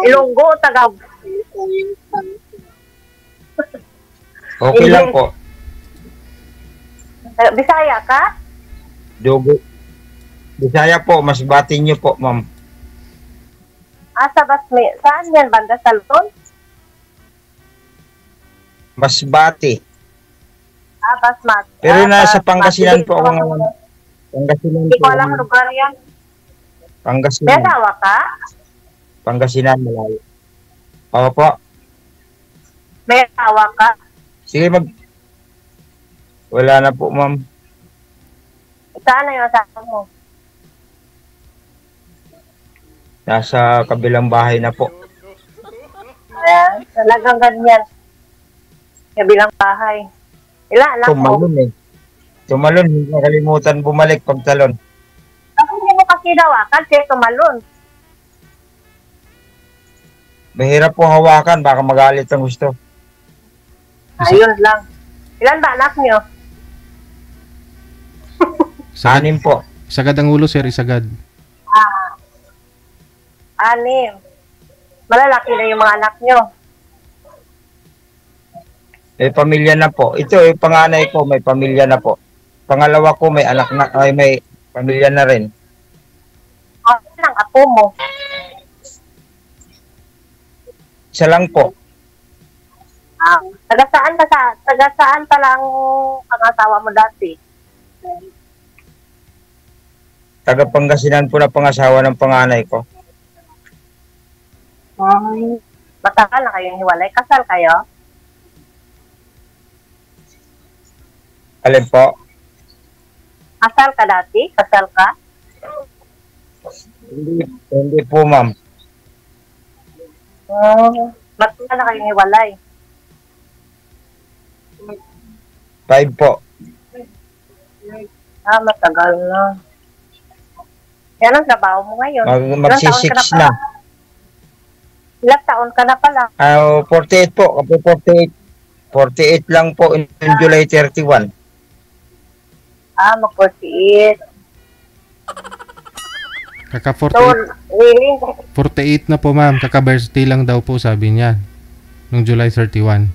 Ilonggo, Tagalog. Okay lang po. Bisaya ka? Dugo. Bisaya po, mas bati niyo po, ma'am. Sa Basmi. Saan yan? Banda sa Luzon? Mas bati. Basmat. Pero nasa Pangasinan po ako ngayon. Pangasinan Hindi po. ko alam lugar yan. May Pangasinan. asawa ka? Pangasinan, malayo. Opo. May asawa ka? Sige, wala na po, ma'am. Saan na yung asawa mo? Nasa kabilang bahay na po. Ayan, talagang ganyan. Kabilang bahay. Ilan anak mo? Tumalon eh. Tumalon, hindi nakalimutan bumalik pagtalon. Kasi hindi mo kasi dawakan, siya tumalon. Mahirap po hawakan, baka magalit ang gusto. Ayun lang. Ilan ba anak niyo? Anim po. Isagad ang ulo, sir, isagad. 6. Malalaki na yung mga anak niyo. May pamilya na po. Ito, yung panganay ko, may pamilya na po. Pangalawa ko, may anak na, ay may pamilya na rin. Ano ang apo mo? Isa lang po. Taga saan pa lang ang asawa mo dati? Taga Pangasinan po na pangasawa ng panganay ko. Matagal na kayong hiwalay. Kasal kayo? Alin po? Kasal ka dati? Kasal ka? Hindi po, ma'am. Matagal na kayong hiwalay. 5 po. Matagal na. Yan ang trabaho mo ngayon. Magsi-6 na. Ilang taon ka na pala? 48 po. Kapag 48 lang po in July 31. Mag-48. Kaka So, 48, really? 48 na po, ma'am. Kaka-birthday lang daw po, sabi niya. Nung July 31.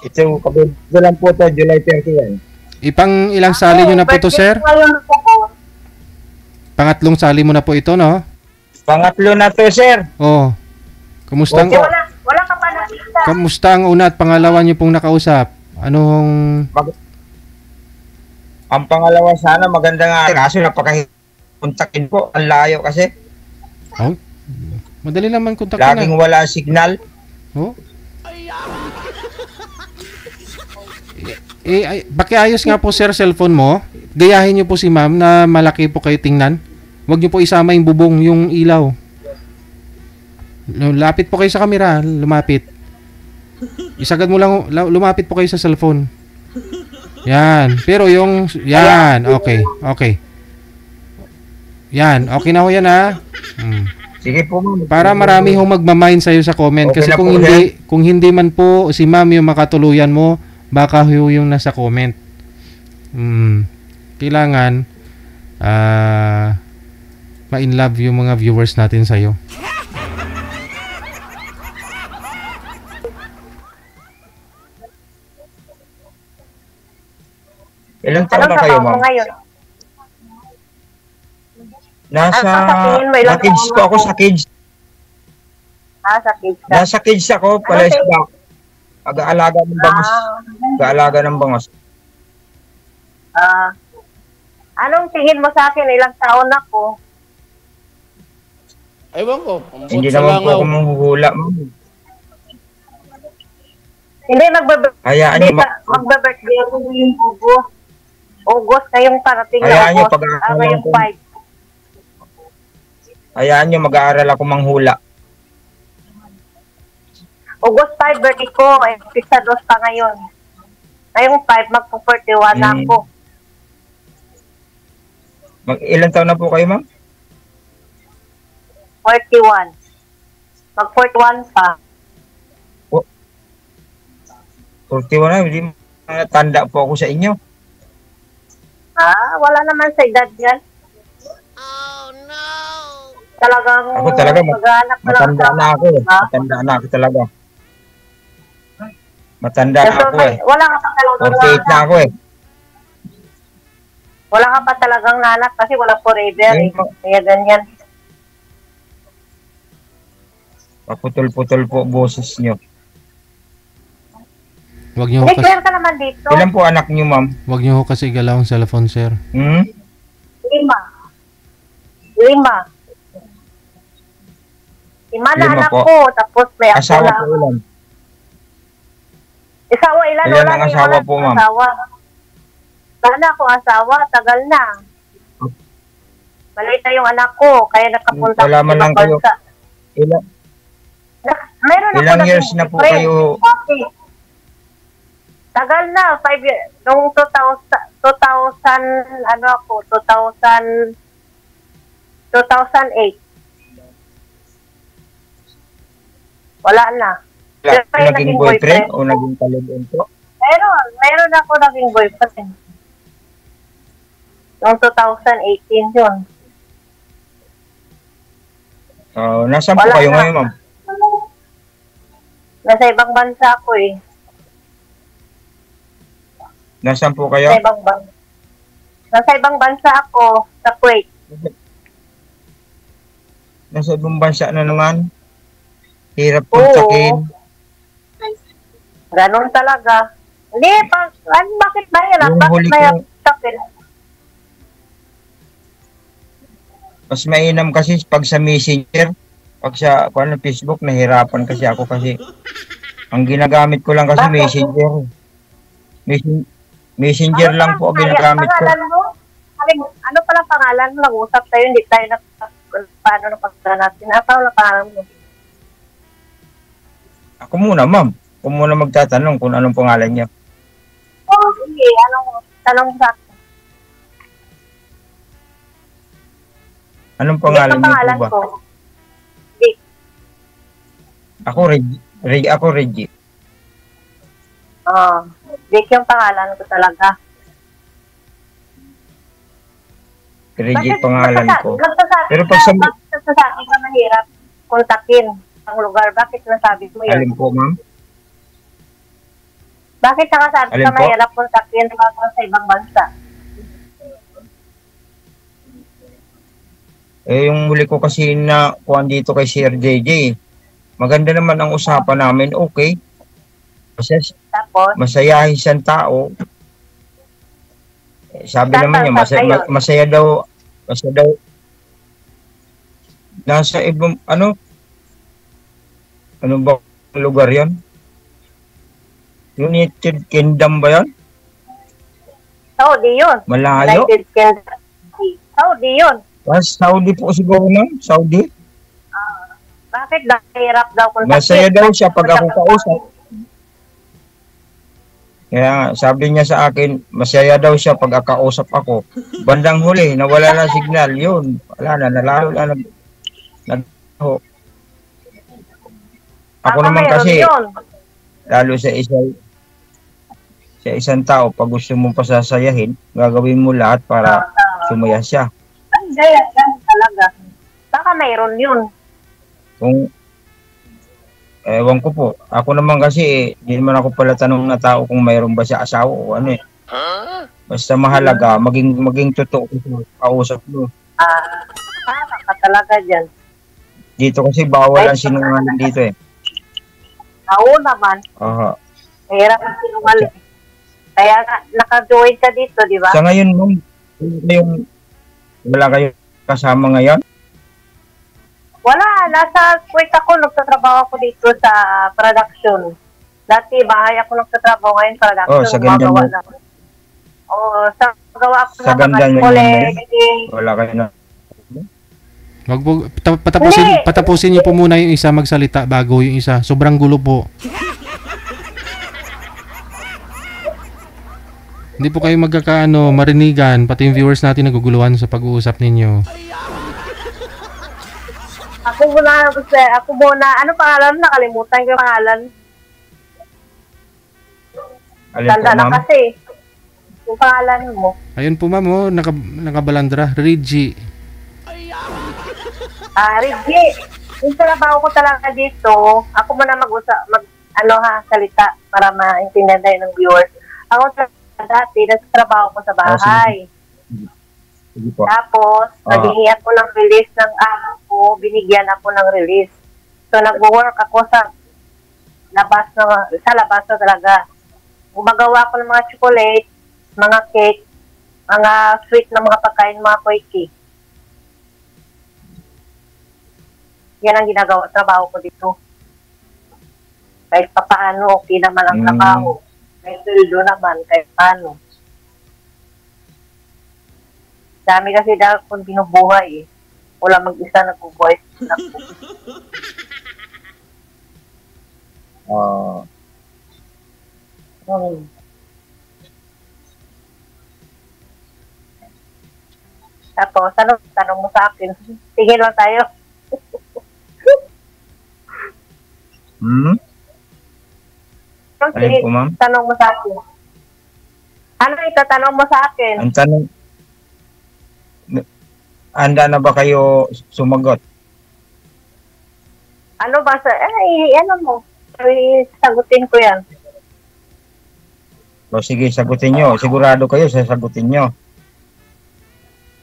Ito, kapag lang po to, July 31. Ipang ilang sali nyo na po to, sir? Pangatlong sali mo na po ito, no? Pangatlo na to, sir. Oh. Kumusta Opo. Wala ka pa nakita. Kamusta ang una at pangalawa niyo pong nakausap? Anong Ang pangalawa sana maganda nga. Kaso napaka-kontakin po. Ang layo kasi. Oh? Madali naman kontakin Laging na. wala signal. Oh? Pakiayos nga po, sir, cellphone mo. Gayahin niyo po si ma'am na malaki po kayo tingnan. Huwag niyo po isama yung bubong, yung ilaw. Lapit po kayo sa camera, lumapit. Isagad mo lang, lumapit po kayo sa cellphone. Yan. Pero yung, yan, okay, okay. Yan, okay na ho yan, ha? Sige po, ma'am. Para marami hong magmamind sa'yo sa comment. Okay Kasi na po, kung hindi man po si ma'am yung makatuluyan mo, baka yung nasa comment. Kailangan ma-in love yung mga viewers natin sa'yo. Ilang taon na kayo, ma'am? Nasa kids po ako, sa kids. Sa kids ka. Nasa kids ako, pala isda. Pag-aalaga ng bangos. Pag-aalaga ng bangos. Anong tingin mo sa akin? Ilang taon ako? Ewan ko. Hindi naman po ako manghuhula, ma'am. Hindi, magbe-birthday ako ngayong August. August kayong parating na Hayaan nyo, August. Ngayong 5. Hayaan nyo, mag-aaral ako manghula. August 5, birthday ko. Pisa 2 pa ngayon. Ngayong 5, magpo-41 na ako. Ilan taon na po kayo, ma'am? 41. Mag-41 pa. 41 na, hindi tanda po ako sa inyo. Wala naman sa edad yan. Talagang Ako talaga, maghanap ka lang matanda na ako eh. ha? Matanda na ako talaga. Matanda na So, ako eh. wala ka pa talagang 48 na ako eh. Wala ka pa talagang nanak kasi wala forever eh. Ayun po. Kaya ganyan. Paputol-putol po boses nyo. Wag niyo ho Hindi, kasi, clear ka naman dito. Ilan po anak nyo, ma'am? wag niyo ho kasi igalaw ang cellphone, sir. Hmm? 5. 5 na 5 anak po. ko, tapos may ako Asawa lang. po ilan? Asawa, ilan? Ilan Wala ang na, asawa wala po, akong ma'am? Asawa. Sana ako asawa, tagal na. Maliit na yung anak ko, kaya nakapunta Wala sa man lang ibang kayo. bansa. Meron ako Ilang naging years na po friend. kayo? Bakit? Tagal na, 5 years. Noong 2000, ano ako, 2008. Wala na. Wala Pero may naging boyfriend o naging kalibin po? Meron ako naging boyfriend. Noong 2018 yun. Nasaan po Wala kayo na. ngayon, ma'am? Nasa ibang bansa ako eh. Nasaan po kayo? Nasa ibang bansa ako, sa Kuwait. Nasa ibang bansa na naman. Hirap Oo. kontakin. Ganon talaga. Hindi, bakit mahirap? Yung Bakit huli mahirap ko- sa akin? Mas mainam kasi pag sa Messenger, pag sa Facebook, nahirapan kasi ako kasi ang ginagamit ko lang kasi Bakit? Messenger. Messenger Ano lang palang po ang ginagamit ko. pangalan mo? Ano palang pangalan mo? Nag-usap tayo, hindi tayo paano na pagkala natin. Ano palang pangalan mo? Ako muna, ma'am. Ako muna magtatanong kung anong pangalan niya. Oh, sige. Tanong mo sa akin. Anong Hindi pangalan pa niyo pangalan po ba? ko. Hindi. Ako, Reggie. Ako, Reggie. Vic yung pangalan ko talaga. Reggie pangalan ko. Pero Pero pag sa... bakit nasasabi ka mahirap kontakin ang lugar? Bakit nasabi mo yun? Alin po, ma'am? Bakit nakasabi Alin ka po? mahirap kontakin sa ibang bansa? Yung huli ko kasi na kuhan dito kay Sir JJ. Maganda naman ang usapan namin. Okay. Tapos, Masayahin siyang tao. Sabi Saan naman niya, bansa kayo? masaya daw. Nasa ibang, ano ba lugar yan? United Kingdom ba yan? Saudi yun. Malayo? United Kingdom. Saudi yun. Saudi po siguro na. Saudi. Bakit mahirap daw kontakin? Masaya daw siya pag ako kausap. Kaya nga, sabi niya sa akin, masaya daw siya pag akausap ako. Bandang huli, nawala na signal. Yun, wala na, nalalo na. Ako Baka naman mayroon kasi, yun. lalo sa isang tao, pag gusto mong pasasayahin, gagawin mo lahat para sumaya siya. Ganyan talaga. Baka mayroon yun. Kung, ewan ko po, ako naman kasi, hindi naman ako pala tanong na tao kung mayroon ba siya asawa o ano eh. Basta mahalaga, maging totoo sa kausap mo. Ka talaga dyan. Dito kasi bawal ang sinungaling dito eh. Oo naman. Aha. Mahirap ang sinungaling. Kaya naka-join ka dito, di ba? Sa ngayon, ma'am, wala kayo kasama ngayon? Wala. Nasa Kuwait ako. Nagtatrabaho ako dito sa production. Dati, bahay ako nagtatrabaho ngayon production. Oh, sa ganda mo. Oo, sa gawa ako Sa ganda niyo wala kayo na. Wag po, Hindi. patapusin niyo po muna yung isa magsalita bago yung isa. Sobrang gulo po. Hindi po kayo marinigan, pati yung viewers natin naguguluhan sa pag-uusap ninyo. Ako muna, ano pangalan? Nakalimutan ko yung pangalan. Alin po, Tanda na ma'am? kasi. Yung pangalan mo. Ayun po ma'am, nakabalandra, Reggie. Reggie, yung trabaho ko talaga dito, ako muna salita para maintindihan tayo ng viewers. Ako dati, nagtatrabaho ko sa bahay. Sige po. Tapos, naghingi ako ng release ng amo ko, binigyan ako ng release. So, nag-work ako sa labas na talaga. Gumagawa ko ng mga chocolate, mga cake, mga sweet na mga pagkain, mga quickie. Yan ang trabaho ko dito. Kahit paano, okay naman ang trabaho. Kahit sweldo naman, kahit paano. Dami kasi dahil kung binubuhay eh. Wala mag-isa nag-voice. Tapos, tanong mo sa akin? Tingin lang tayo. Ayun po, ma'am. Tanong mo sa akin. Ano itatanong mo sa akin? Ang tanong, handa na ba kayo sumagot? Ano ba ano mo? Sagutin ko yan. O sige, sagutin nyo. Sigurado kayo, sasagutin nyo.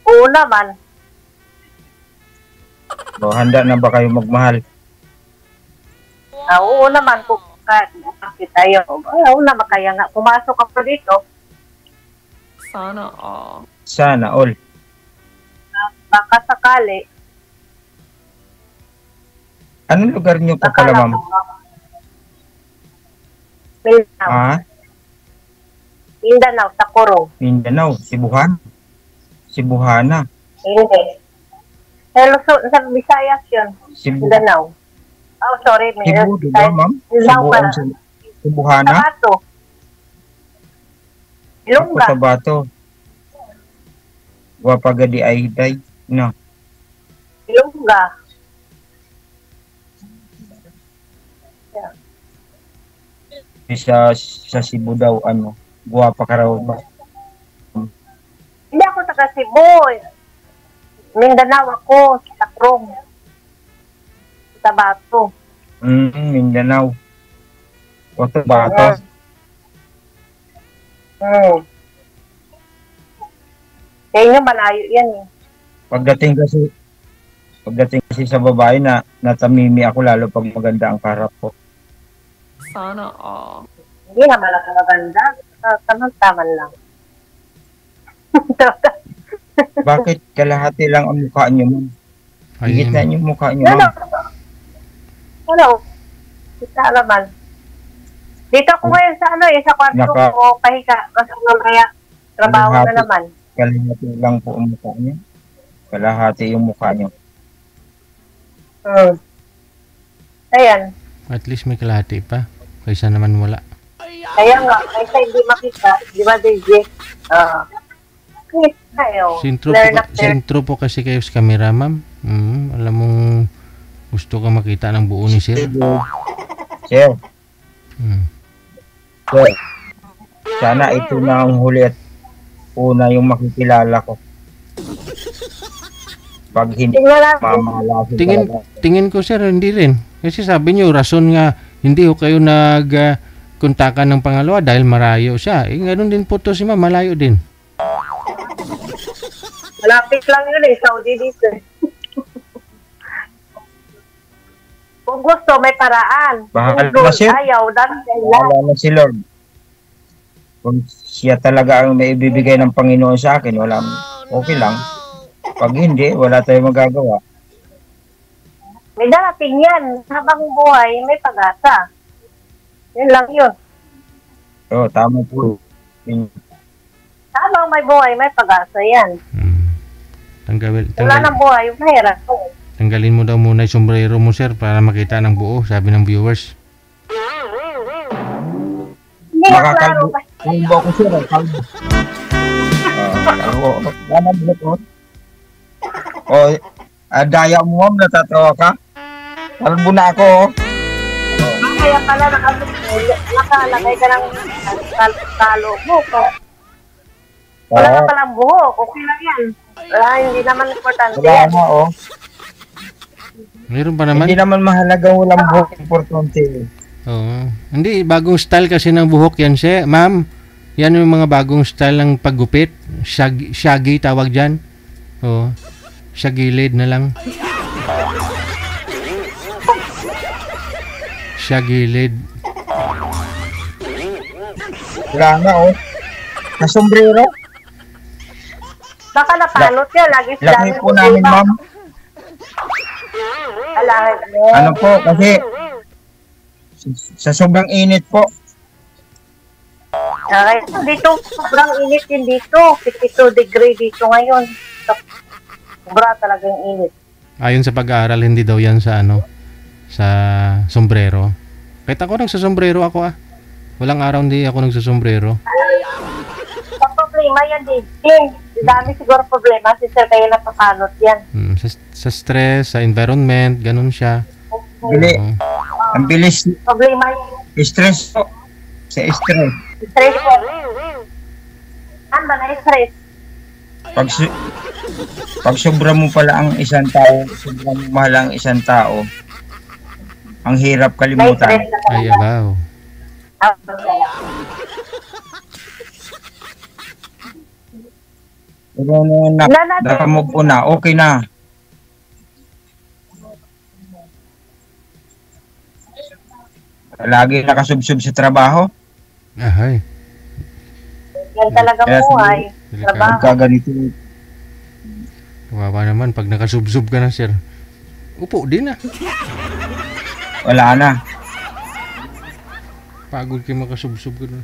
Oo naman. O, handa na ba kayo magmahal? Oo naman kung bakit tayo. Oo naman kaya nga. Pumasok ako dito. Sana all. Sana all. Baka sakali. Anong lugar nyo po pala, ma'am? Mindanao. Ha? Mindanao, Takoro. Mindanao, Cebuhana. Hindi. Hello, sa Visayas yun. Mindanao. Oh, sorry. Cebu, di ba, ma'am? Cebuhana? Tabato. Ilongga. Tabato. Wapagadi Ayday. No. Ilongga. Sa Cebu daw, guwapa ka raw ba? Hindi ako taga Cebu. Mindanao ako. Takrong. Tabato. Mindanao. O Tabato. Kaya nyo malayo yan eh. Pagdating kasi sa babae na natamimi ako lalo pag maganda ang karap ko. Sana all. Hindi naman ako maganda. Tamang-taman lang. Bakit kalahati lang ang mukha niyo, ma'am? Higit na yung mukha niyo, ma'am. Hello. Kita naman. Dito ako ngayon sa sa kwarto ko, pahiga. Kasi mamaya, trabaho na naman. Kalahati lang po ang mukha niyo. Kalahati yung mukha niyo. Ayan. At least may kalahati pa. Kaysa naman wala. Kaya nga, kaysa hindi makita. Di ba, DJ? Tayo. Sintro po kasi kayo sa camera, ma'am. Alam mong gusto ka makita ng buo ni Sir. Sir. Sir. Sana ito na ang huli at una yung makikilala ko. Pag hindi mamalasin tingin ko, sir, hindi rin. Kasi sabi niyo, rason nga, hindi ko kayo nagkontakan ng pangalawa dahil marayo siya. Ganoon din po to si ma'am, malayo din. Malapit lang yun Saudi dito. Kung gusto, may paraan. Bahala na siya. Ayaw, bahala na si Lord. Kung siya talaga ang may ibibigay ng Panginoon sa akin, okay lang. Pag hindi, wala tayong magagawa. May darating yan. Habang buhay, may pag-asa. Yun lang yun. Tama po. Habang may buhay, may pag-asa yan. Wala nang buhay, mahirap. Tanggalin mo daw muna yung sombrero mo, sir, para makita ng buo, sabi ng viewers. Hindi nga klaro. Kalbo ko, sir. Kalbo. Daya mo, ma'am, natatawa ka? Kalbo na ako. Kaya pala nakalagay ka ng talo mo. Wala ka palang buhok. Okay lang yan. Wala, hindi naman importante. Wala na, Meron pa naman. Hindi naman mahalaga walang buhok, importante. Oo. Hindi, bagong style kasi ng buhok yan, ma'am. Yan yung mga bagong style ng paggupit. Shaggy tawag dyan. Oo. Shagilid na lang. Shagilid. Wala na, oh. Sa sombrero? Baka napalot niya. Lagi Laki po namin, ma'am. Ano po, kasi sa sobrang init po. Okay. Dito, sobrang init din dito. 52 degree dito ngayon. Sobra talagang init. Ayon sa pag-aaral, hindi daw yan sa sa sombrero. Kahit ako nagsasombrero ako Walang araw hindi ako nagsasombrero. Sa problema yan din. Dami siguro problema. Si sir kaya napapalot yan. Sa stress, sa environment, ganun siya. Bili. Ang bilis. Problema yan. Stress po. Sa stress. Stress po. Ano ba na stress? Pag sobra mo pala ang isang tao, sobra mo mahal ang isang tao, ang hirap May kalimutan. stress na Ay, talaga. abaw. Pero nung nakamove on na, okay na. Lagi nakasubsob sa trabaho. Ahay. Yan talaga Kaya buhay. Trabaho. Pagkaganito, Kawawa naman pag nakasubsob ka na, sir. Upo din wala na. Pagod kayo makasubsob ka na.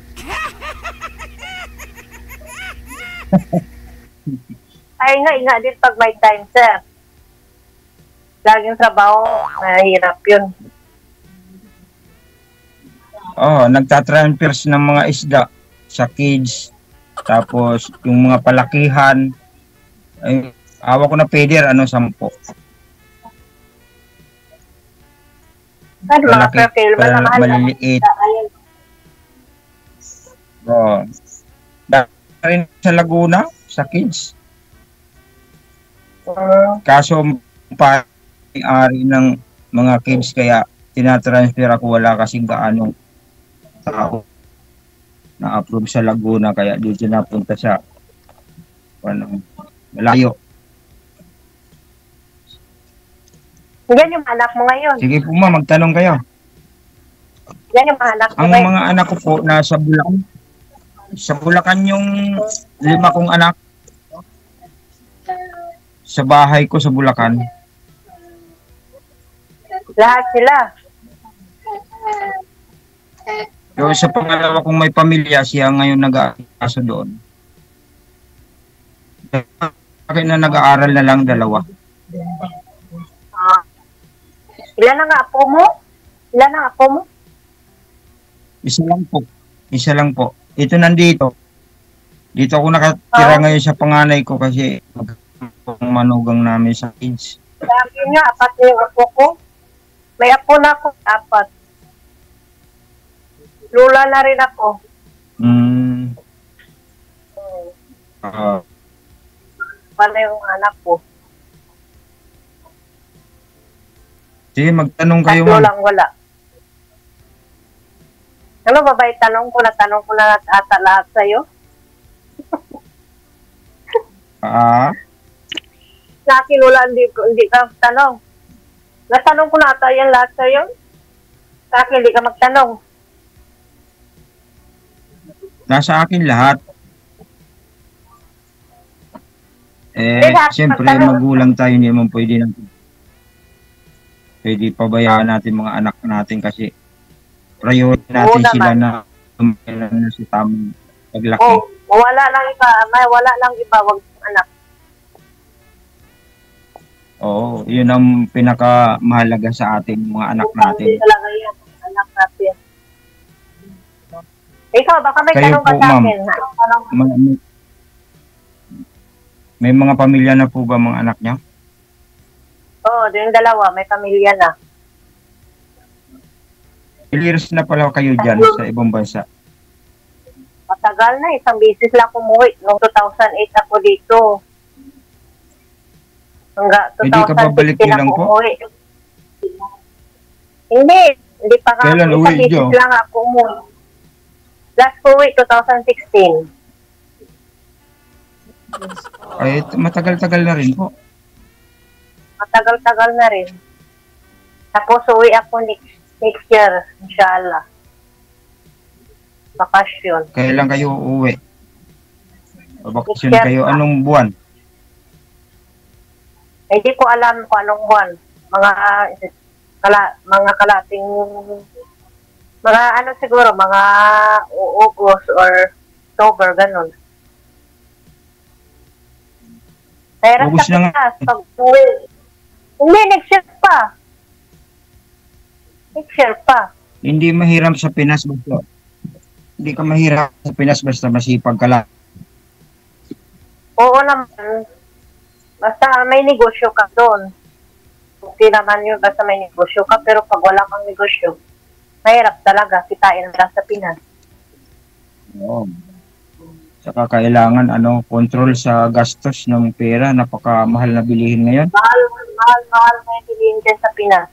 Ay nga din pag may time, sir. Laging trabaho, mahirap yun. Nagtatransfers ng mga isda sa kids. Tapos, yung mga palakihan. Ay, awa ko na peder, 10. Ano mga Malaki, perfil, mahal maliliit. Ayun. Rin sa Laguna, sa kids. Kaso, ari ng mga kids, kaya tinatransfer ako, wala kasing gaano tao na-approve sa Laguna, kaya dito napunta sa malayo. Yan yung anak mo ngayon. Sige po ma, magtanong kayo. Yan yung anak mo Ang ngayon. mga anak ko po nasa Bulacan. Sa Bulacan yung 5 kong anak. Sa bahay ko sa Bulacan. Lahat sila. Yung sa pangalawa kong may pamilya, siya ngayon nag-aaso doon. Akin na nag-aaral na lang 2. Ilan ang apo mo? Ilan ang apo mo? Isa lang po. Ito nandito. Dito ako nakatira ngayon sa panganay ko kasi manugang namin sa kids. Sabi nga, 4 na yung apo ko. May apo na ako, 4. Lula na rin ako. Wala yung anak ko. Sige, magtanong kayo, 3 ma'am. lang wala. Ano ba ba tanong ko na ata lahat sa'yo? Sa akin wala, hindi ka tanong. Natanong ko na ata yan lahat sa'yo. Sa akin hindi ka magtanong. Nasa akin lahat. Siyempre, magulang tayo, hindi naman pwede pabayaan natin mga anak natin kasi priority natin sila na sa tamang paglaki. Wala lang iba, wag anak. Oo, yun ang pinakamahalaga sa ating mga anak natin. Talaga yan, anak natin. Ikaw, baka may Kayo tanong ka po, sa ma'am. akin. May mga pamilya na po ba mga anak niya? Oo, yung 2, may pamilya na. Years na pala kayo dyan sa ibang bansa. Matagal na, isang beses lang umuwi. Noong 2008 ako dito. Hanggang Hindi ka babalik 2015 lang ako po? umuwi. Hindi pa nga. Kailan Isang uwi, beses Jo? lang ako umuwi. Last ko uwi, 2016. Ay, matagal-tagal na rin po. Matagal-tagal na rin. Tapos uwi ako next year, inshallah. Bakasyon. Kailan kayo uuwi? Bakasyon Next year kayo, pa. anong buwan? Hindi ko alam kung anong buwan. Mga kalating, mga ano siguro, mga August or October, ganun. Pero August sa na nga. Pinas, pag uwi. Hindi, next year pa. Next year pa. Hindi mahirap sa Pinas basta. Hindi ka mahirap sa Pinas basta masipag ka lang. Oo naman. Basta may negosyo ka doon. Okay naman yun, basta may negosyo ka. Pero pag wala kang negosyo, mahirap talaga kitain lang sa Pinas. Oo. Saka kailangan control sa gastos ng pera, napakamahal na bilihin ngayon. Mahal na yung bilihin dyan sa Pinas.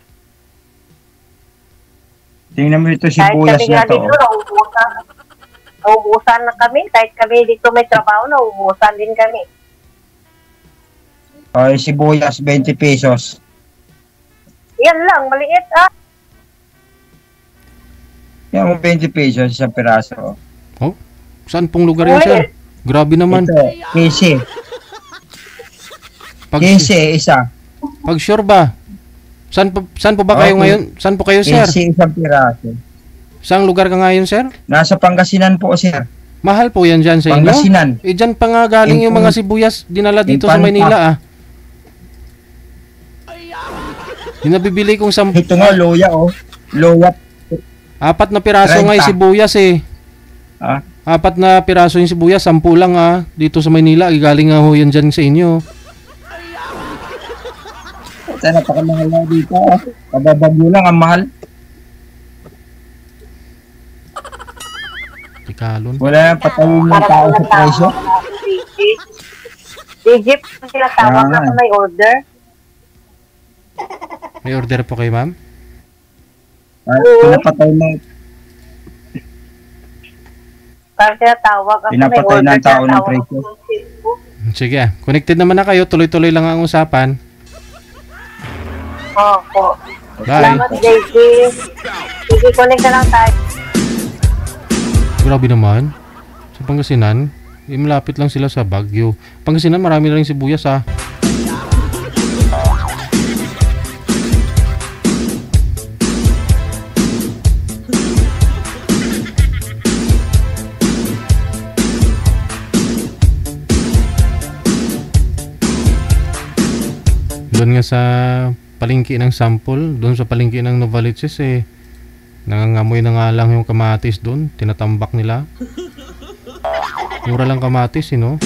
Tingnan mo ito si Kahit Buyas kami na nga to. dito, naubusan na kami. Kahit kami dito may trabaho, naubusan din kami. Ay, si Buyas, 20 pesos. Yan lang, maliit Yan mo 20 pesos sa piraso. Oh, saan pong lugar yun, sir? Grabe naman. Ito, 15. Pag, 15 isa. pag sure ba? Saan po ba kayo Okay. ngayon? Saan po kayo, sir? 15 isang piraso. Saang lugar ka ngayon, sir? Nasa Pangasinan po, sir. Mahal po yan dyan sa inyo. Pangasinan. Eh, dyan pa nga galing yung mga sibuyas dinala dito sa Infanta. Maynila, ah. Yung nabibili kong Ito nga, loya, oh. Loya. 4 na piraso nga yung 30. sibuyas, eh. Ah, 4 na piraso yung sibuyas, 10 lang, ah. Dito sa Maynila, galing nga ho yan dyan sa inyo. ito, napakamahal na dito. Oh. Kababagyo lang, ang mahal. Tikalon. Wala nang patayin ng tao sa presyo. Digip, sila tawag na kung may order. May order po kayo, ma'am? Pinapatay ng Parang sila tawag ako may Pinapatay order. ng tao ng tinatawag presyo. ako ng Facebook. Sige, ah. Connected naman na kayo. Tuloy-tuloy lang ang usapan. Opo. Bye. Salamat, JJ. Sige, connect na lang tayo. Grabe naman. Sa Pangasinan, malapit lang sila sa Baguio. Pangasinan, marami na rin sibuyas, ah. Doon nga sa palengke ng Sampol, doon sa palengke ng Novaliches, eh, nangangamoy na nga lang yung kamatis doon, tinatambak nila. Mura lang kamatis, no?